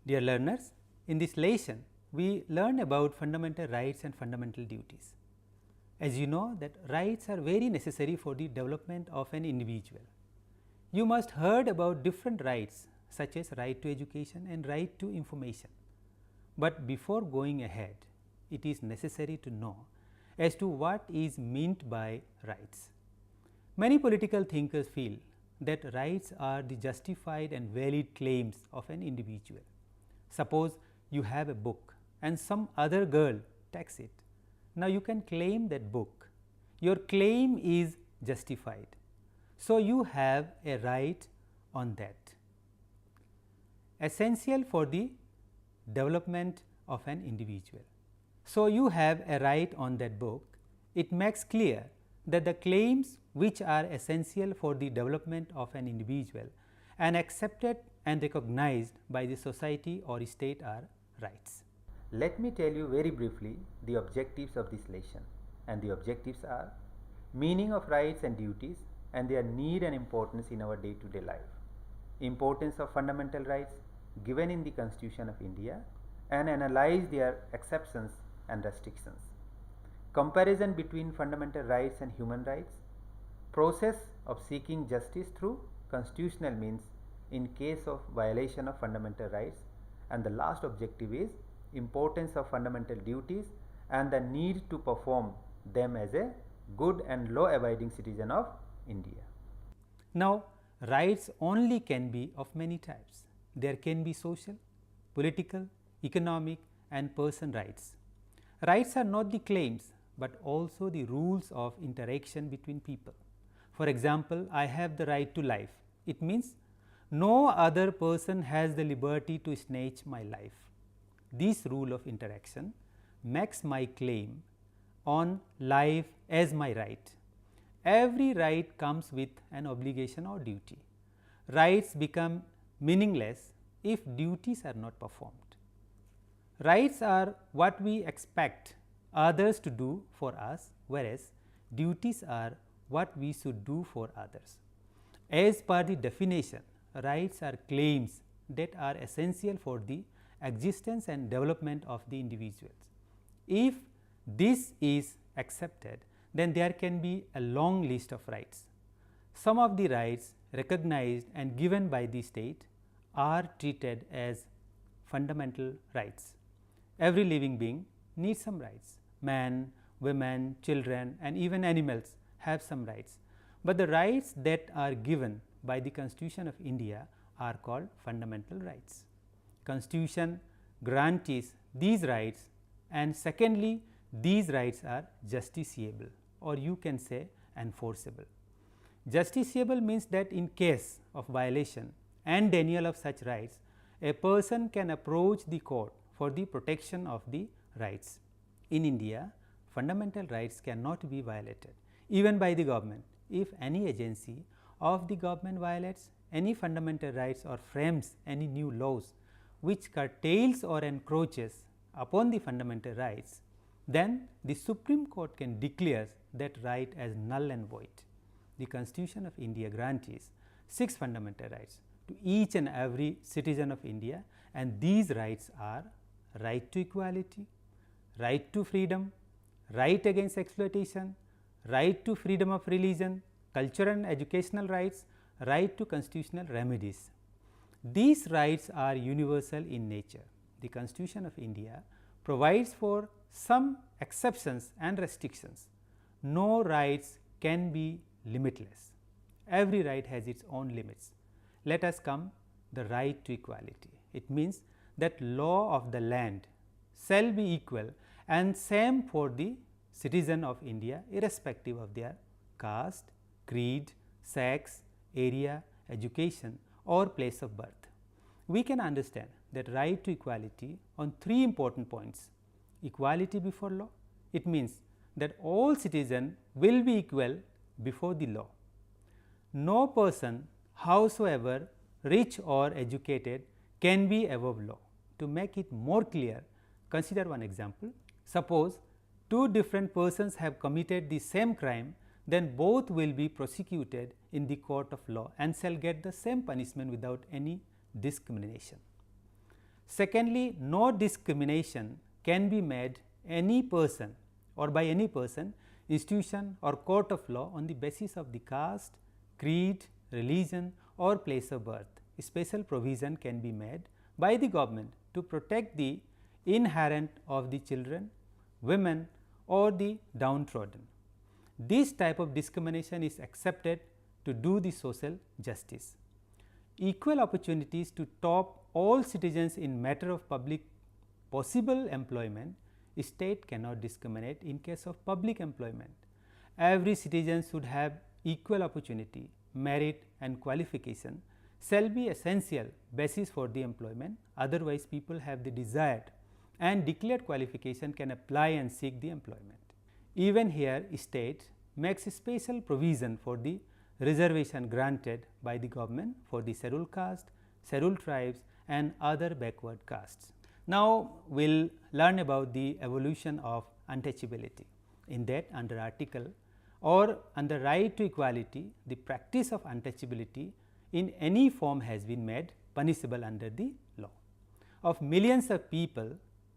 Dear learners, in this lesson, we learn about fundamental rights and fundamental duties. As you know that rights are very necessary for the development of an individual. You must heard about different rights such as right to education and right to information. But before going ahead, it is necessary to know as to what is meant by rights. Many political thinkers feel that rights are the justified and valid claims of an individual. Suppose you have a book and some other girl takes it. Now, you can claim that book. Your claim is justified. So, you have a right on that. Essential for the development of an individual. So, you have a right on that book. It makes clear that the claims which are essential for the development of an individual and accepted and recognized by the society or state are rights. Let me tell you very briefly the objectives of this lesson, and the objectives are meaning of rights and duties and their need and importance in our day-to-day life, importance of fundamental rights given in the Constitution of India and analyze their exceptions and restrictions, comparison between fundamental rights and human rights, process of seeking justice through constitutional means in case of violation of fundamental rights, and the last objective is importance of fundamental duties and the need to perform them as a good and law abiding citizen of India. Now, rights only can be of many types. There can be social, political, economic and person rights. Rights are not the claims, but also the rules of interaction between people. For example, I have the right to life. It means no other person has the liberty to snatch my life. This rule of interaction makes my claim on life as my right. Every right comes with an obligation or duty. Rights become meaningless if duties are not performed. Rights are what we expect others to do for us, whereas duties are what we should do for others. As per the definition, rights are claims that are essential for the existence and development of the individuals. If this is accepted, then there can be a long list of rights. Some of the rights recognized and given by the state are treated as fundamental rights. Every living being needs some rights. Man, women, children and even animals have some rights. But the rights that are given by the Constitution of India are called fundamental rights. Constitution guarantees these rights, and secondly, these rights are justiciable, or you can say enforceable. Justiciable means that in case of violation and denial of such rights, a person can approach the court for the protection of the rights. In India, fundamental rights cannot be violated even by the government. If any agency of the government violates any fundamental rights or frames any new laws which curtails or encroaches upon the fundamental rights, then the Supreme Court can declare that right as null and void. The Constitution of India guarantees 6 fundamental rights to each and every citizen of India, and these rights are right to equality, right to freedom, right against exploitation, right to freedom of religion, cultural and educational rights, right to constitutional remedies. These rights are universal in nature. The Constitution of India provides for some exceptions and restrictions. No rights can be limitless. Every right has its own limits. Let us come the right to equality. It means that law of the land shall be equal and same for the citizen of India irrespective of their caste, creed, sex, area, education or place of birth. We can understand that right to equality on 3 important points. Equality before law, it means that all citizens will be equal before the law. No person, howsoever rich or educated, can be above law. To make it more clear, consider one example. Suppose 2 different persons have committed the same crime, then both will be prosecuted in the court of law and shall get the same punishment without any discrimination. Secondly, no discrimination can be made any person or by any person, institution or court of law on the basis of the caste, creed, religion or place of birth. A special provision can be made by the government to protect the inherent of the children, women or the downtrodden. This type of discrimination is accepted to do the social justice. Equal opportunities to top all citizens in matter of public possible employment, state cannot discriminate in case of public employment. Every citizen should have equal opportunity, merit and qualification shall be essential basis for the employment, otherwise people have the desired and declared qualification can apply and seek the employment. Even here state makes a special provision for the reservation granted by the government for the scheduled caste, scheduled tribes and other backward castes. Now, we will learn about the evolution of untouchability. In that, under article or under right to equality, the practice of untouchability in any form has been made punishable under the law. Of millions of people,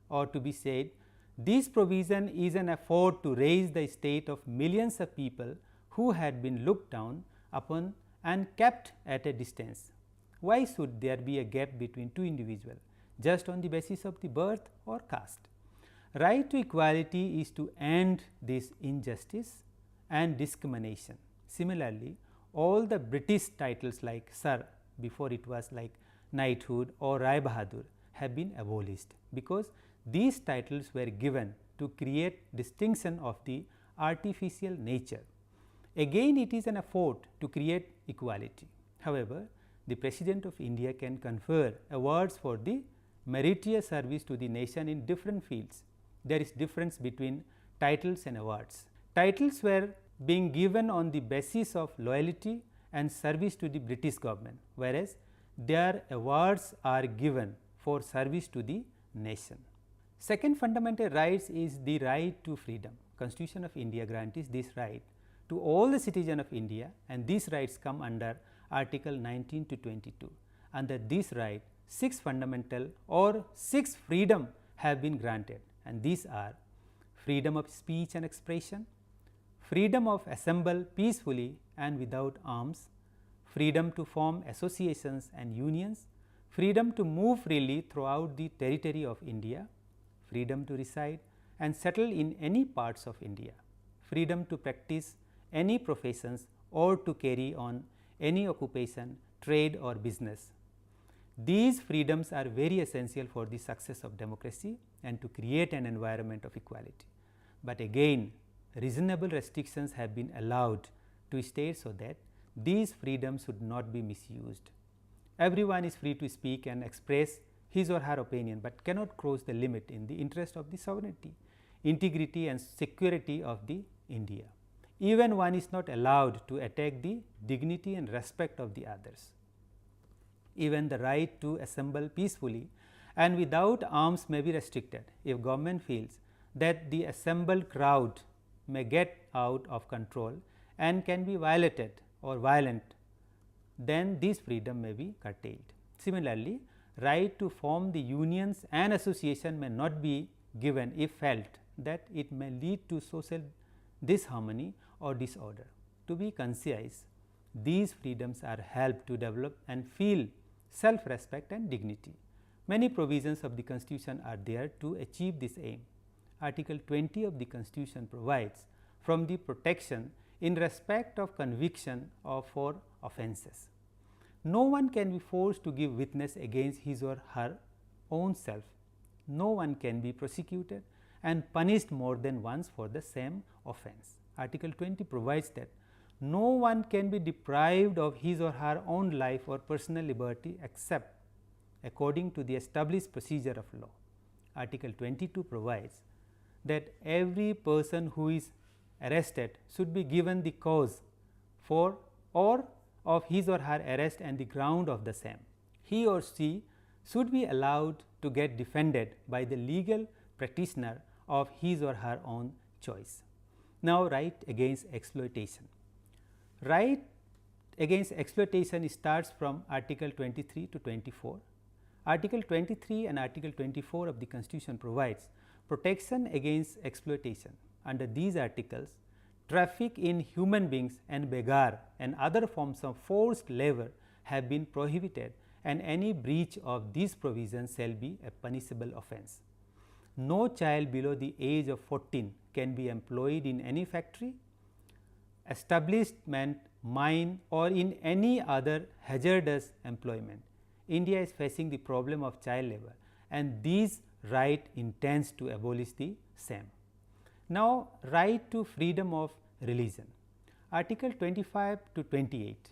or to be said, this provision is an effort to raise the state of millions of people who had been looked down upon and kept at a distance. Why should there be a gap between two individuals just on the basis of the birth or caste? Right to equality is to end this injustice and discrimination. Similarly, all the British titles like Sir, before it was like knighthood or Rai Bahadur, have been abolished, because these titles were given to create distinction of the artificial nature. Again, it is an effort to create equality. However, the President of India can confer awards for the meritorious service to the nation in different fields. There is difference between titles and awards. Titles were being given on the basis of loyalty and service to the British government, whereas their awards are given for service to the nation. Second fundamental rights is the right to freedom. Constitution of India grants this right to all the citizens of India, and these rights come under article 19 to 22. Under this right, 6 fundamental or 6 freedom have been granted, and these are freedom of speech and expression, freedom of assemble peacefully and without arms, freedom to form associations and unions, freedom to move freely throughout the territory of India, freedom to reside and settle in any parts of India, freedom to practice any professions or to carry on any occupation, trade or business. These freedoms are very essential for the success of democracy and to create an environment of equality. But again, reasonable restrictions have been allowed to states so that these freedoms should not be misused. Everyone is free to speak and express his or her opinion, but cannot cross the limit in the interest of the sovereignty, integrity and security of the India. Even one is not allowed to attack the dignity and respect of the others. Even the right to assemble peacefully and without arms may be restricted if government feels that the assembled crowd may get out of control and can be violated or violent, then this freedom may be curtailed. Similarly, right to form the unions and association may not be given if felt that it may lead to social disharmony or disorder. To be concise, these freedoms are helped to develop and feel self-respect and dignity. Many provisions of the Constitution are there to achieve this aim. Article 20 of the Constitution provides from the protection in respect of conviction of for offences. No one can be forced to give witness against his or her own self. No one can be prosecuted and punished more than once for the same offence. Article 20 provides that no one can be deprived of his or her own life or personal liberty except according to the established procedure of law. Article 22 provides that every person who is arrested should be given the cause for or of his or her arrest and the ground of the same. He or she should be allowed to get defended by the legal practitioner of his or her own choice. Now, right against exploitation. Right against exploitation starts from article 23 to 24. Article 23 and Article 24 of the Constitution provides protection against exploitation. Under these articles, traffic in human beings and begar and other forms of forced labor have been prohibited, and any breach of these provisions shall be a punishable offence. No child below the age of 14 can be employed in any factory, establishment, mine, or in any other hazardous employment. India is facing the problem of child labor, and this right intends to abolish the same. Now, right to freedom of religion. Article 25 to 28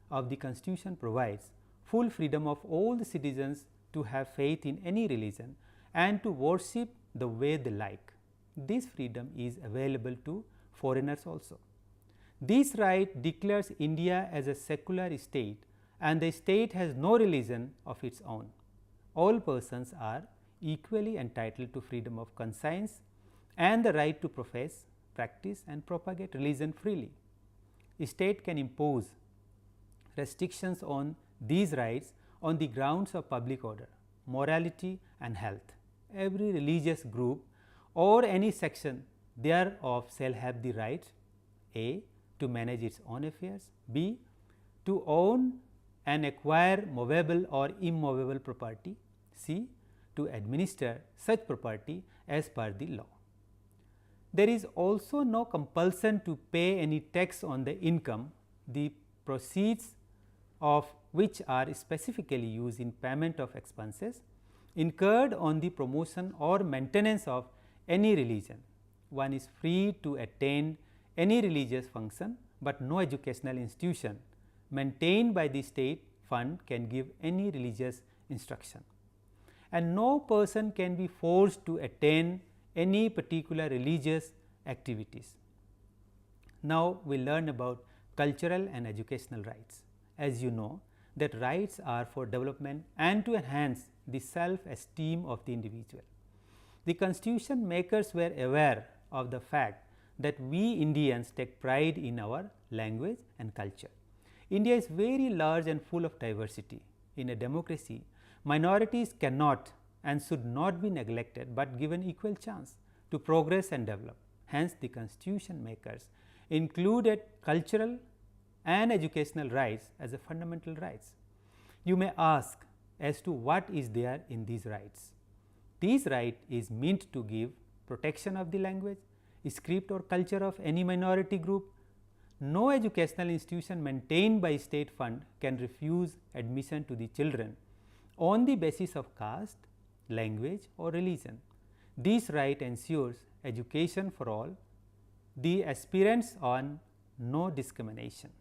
of the Constitution provides full freedom of all the citizens to have faith in any religion and to worship the way they like. This freedom is available to foreigners also. This right declares India as a secular state, and the state has no religion of its own. All persons are equally entitled to freedom of conscience and the right to profess, practice and propagate religion freely. The state can impose restrictions on these rights on the grounds of public order, morality and health. Every religious group or any section thereof shall have the right a. to manage its own affairs, b. to own and acquire movable or immovable property, c. to administer such property as per the law. There is also no compulsion to pay any tax on the income, the proceeds of which are specifically used in payment of expenses incurred on the promotion or maintenance of any religion. One is free to attend any religious function, but no educational institution maintained by the state fund can give any religious instruction, and no person can be forced to attend any particular religious activities. Now, we learn about cultural and educational rights. As you know, that rights are for development and to enhance the self-esteem of the individual. The Constitution makers were aware of the fact that we Indians take pride in our language and culture. India is very large and full of diversity. In a democracy, minorities cannot and should not be neglected, but given equal chance to progress and develop. Hence, the Constitution makers included cultural and educational rights as a fundamental rights. You may ask as to what is there in these rights. This right is meant to give protection of the language, script or culture of any minority group. No educational institution maintained by state fund can refuse admission to the children on the basis of caste, language or religion. This right ensures education for all, the aspirants on no discrimination.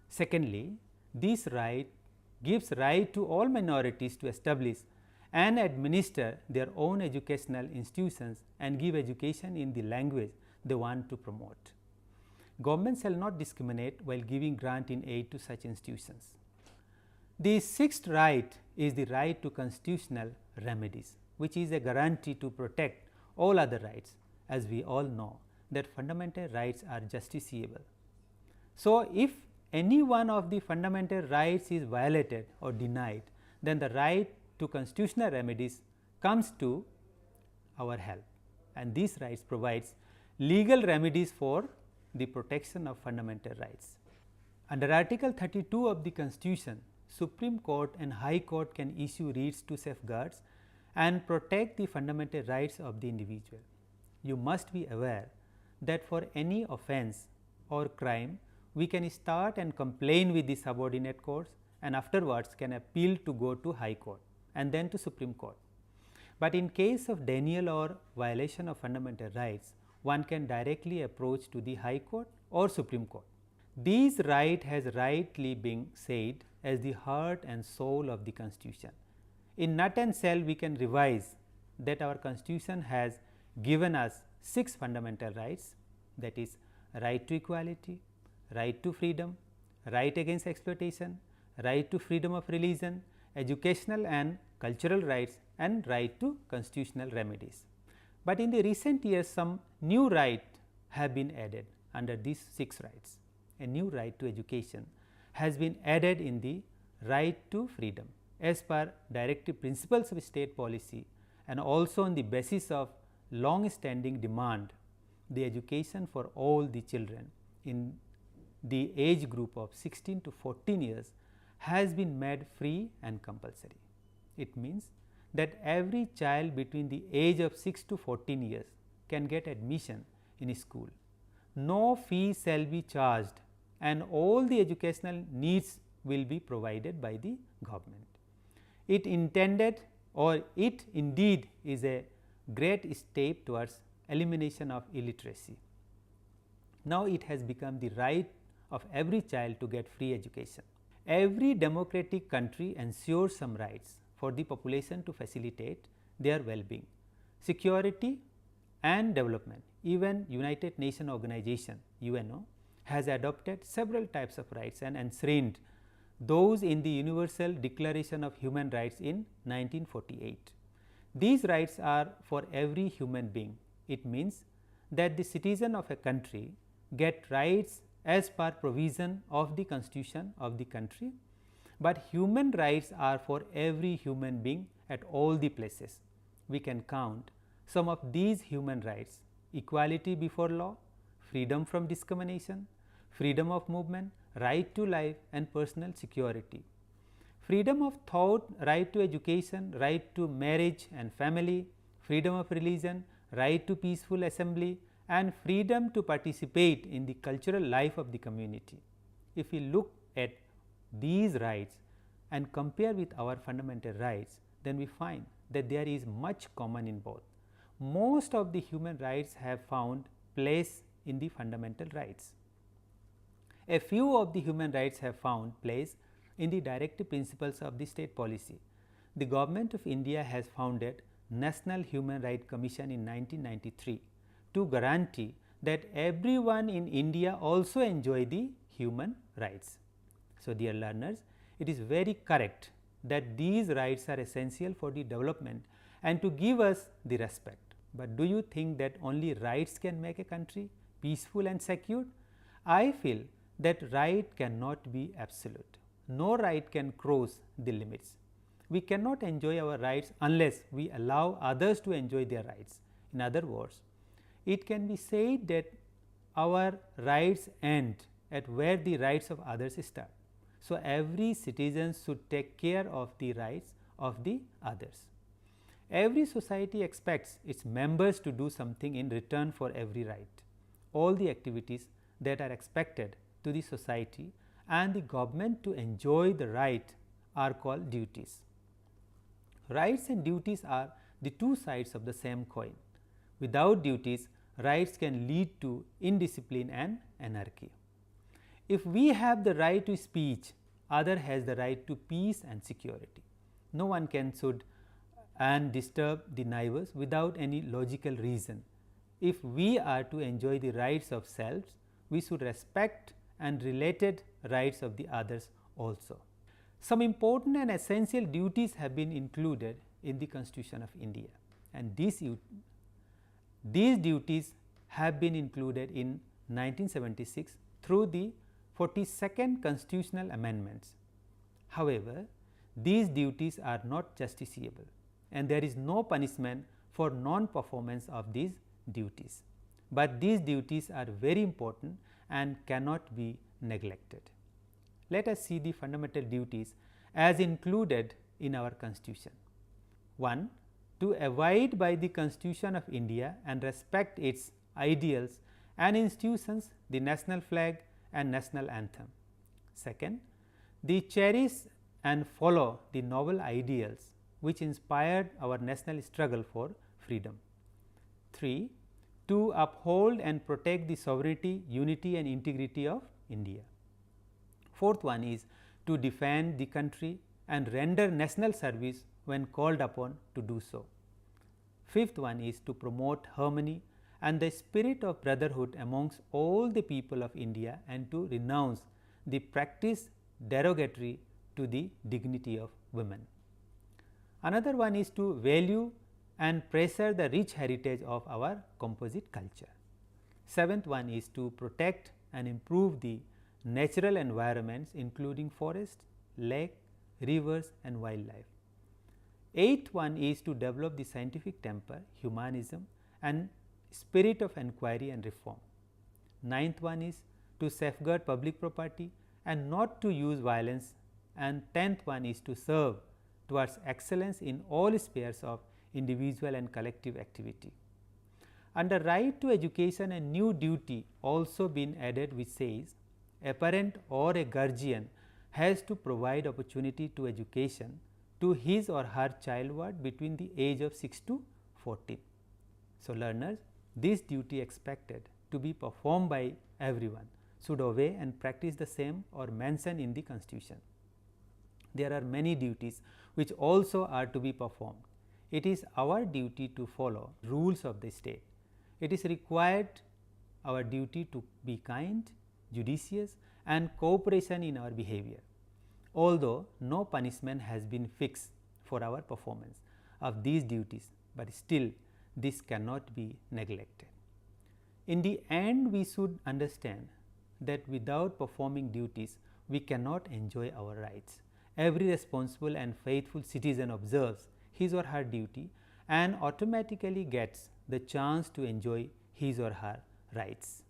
Secondly, this right gives right to all minorities to establish and administer their own educational institutions and give education in the language they want to promote. Government shall not discriminate while giving grant in aid to such institutions. The sixth right is the right to constitutional remedies, which is a guarantee to protect all other rights, as we all know that fundamental rights are justiciable. So, if any one of the fundamental rights is violated or denied, then the right to constitutional remedies comes to our help, and these rights provides legal remedies for the protection of fundamental rights. Under Article 32 of the Constitution, Supreme Court and High Court can issue writs to safeguards and protect the fundamental rights of the individual. You must be aware that for any offence or crime, we can start and complain with the subordinate courts, and afterwards can appeal to go to High Court and then to Supreme Court. But in case of denial or violation of fundamental rights, one can directly approach to the High Court or Supreme Court. This right has rightly been said as the heart and soul of the Constitution. In nut and shell, we can revise that our Constitution has given us 6 fundamental rights, that is right to equality, right to freedom, right against exploitation, right to freedom of religion, educational and cultural rights, and right to constitutional remedies. But in the recent years, some new rights have been added under these 6 rights. A new right to education has been added in the right to freedom. as per directive principles of state policy and also on the basis of long standing demand, the education for all the children in the age group of 16 to 14 years has been made free and compulsory. It means that every child between the age of 6 to 14 years can get admission in a school. No fee shall be charged and all the educational needs will be provided by the government. It intended or it indeed is a great step towards elimination of illiteracy. Now, it has become the right of every child to get free education. Every democratic country ensures some rights for the population to facilitate their well-being, security and development. Even United Nations Organization UNO has adopted several types of rights and enshrined those in the Universal Declaration of Human Rights in 1948. These rights are for every human being. It means that the citizen of a country get rights as per provision of the constitution of the country, but human rights are for every human being at all the places. We can count some of these human rights: equality before law, freedom from discrimination, freedom of movement, right to life and personal security, freedom of thought, right to education, right to marriage and family, freedom of religion, right to peaceful assembly and freedom to participate in the cultural life of the community. If we look at these rights and compare with our fundamental rights, then we find that there is much common in both. Most of the human rights have found place in the fundamental rights. A few of the human rights have found place in the directive principles of the state policy. The Government of India has founded National Human Rights Commission in 1993 to guarantee that everyone in India also enjoy the human rights. So, dear learners, it is very correct that these rights are essential for the development and to give us the respect. But do you think that only rights can make a country peaceful and secure? I feel that right cannot be absolute. No right can cross the limits. We cannot enjoy our rights unless we allow others to enjoy their rights. In other words, it can be said that our rights end at where the rights of others start. So, every citizen should take care of the rights of the others. Every society expects its members to do something in return for every right. All the activities that are expected to the society and the government to enjoy the right are called duties. Rights and duties are the two sides of the same coin. Without duties, rights can lead to indiscipline and anarchy. If we have the right to speech, other has the right to peace and security. No one can should and disturb the neighbors without any logical reason. If we are to enjoy the rights of selves, we should respect and related rights of the others also. Some important and essential duties have been included in the Constitution of India, and these duties have been included in 1976 through the 42nd constitutional amendments. However, these duties are not justiciable and there is no punishment for non-performance of these duties, but these duties are very important and cannot be neglected. Let us see the fundamental duties as included in our Constitution. 1. To abide by the Constitution of India and respect its ideals and institutions, the national flag and national anthem. 2nd, they cherish and follow the noble ideals which inspired our national struggle for freedom. 3. To uphold and protect the sovereignty, unity and integrity of India. 4th one is to defend the country and render national service when called upon to do so. 5th one is to promote harmony and the spirit of brotherhood amongst all the people of India and to renounce the practice derogatory to the dignity of women. Another one is to value and preserve the rich heritage of our composite culture. 7th one is to protect and improve the natural environments including forest, lake, rivers and wildlife. Eighth one is to develop the scientific temper, humanism and spirit of inquiry and reform. Ninth one is to safeguard public property and not to use violence, and tenth one is to serve towards excellence in all spheres of individual and collective activity. Under right to education, a new duty also been added which says a parent or a guardian has to provide opportunity to education to his or her child between the age of 6 to 14. So, learners, this duty expected to be performed by everyone should obey and practice the same or mentioned in the constitution. There are many duties which also are to be performed. It is our duty to follow rules of the state. It is required our duty to be kind, judicious and cooperation in our behavior. Although no punishment has been fixed for our performance of these duties, but still this cannot be neglected. In the end, we should understand that without performing duties, we cannot enjoy our rights. Every responsible and faithful citizen observes his or her duty and automatically gets the chance to enjoy his or her rights.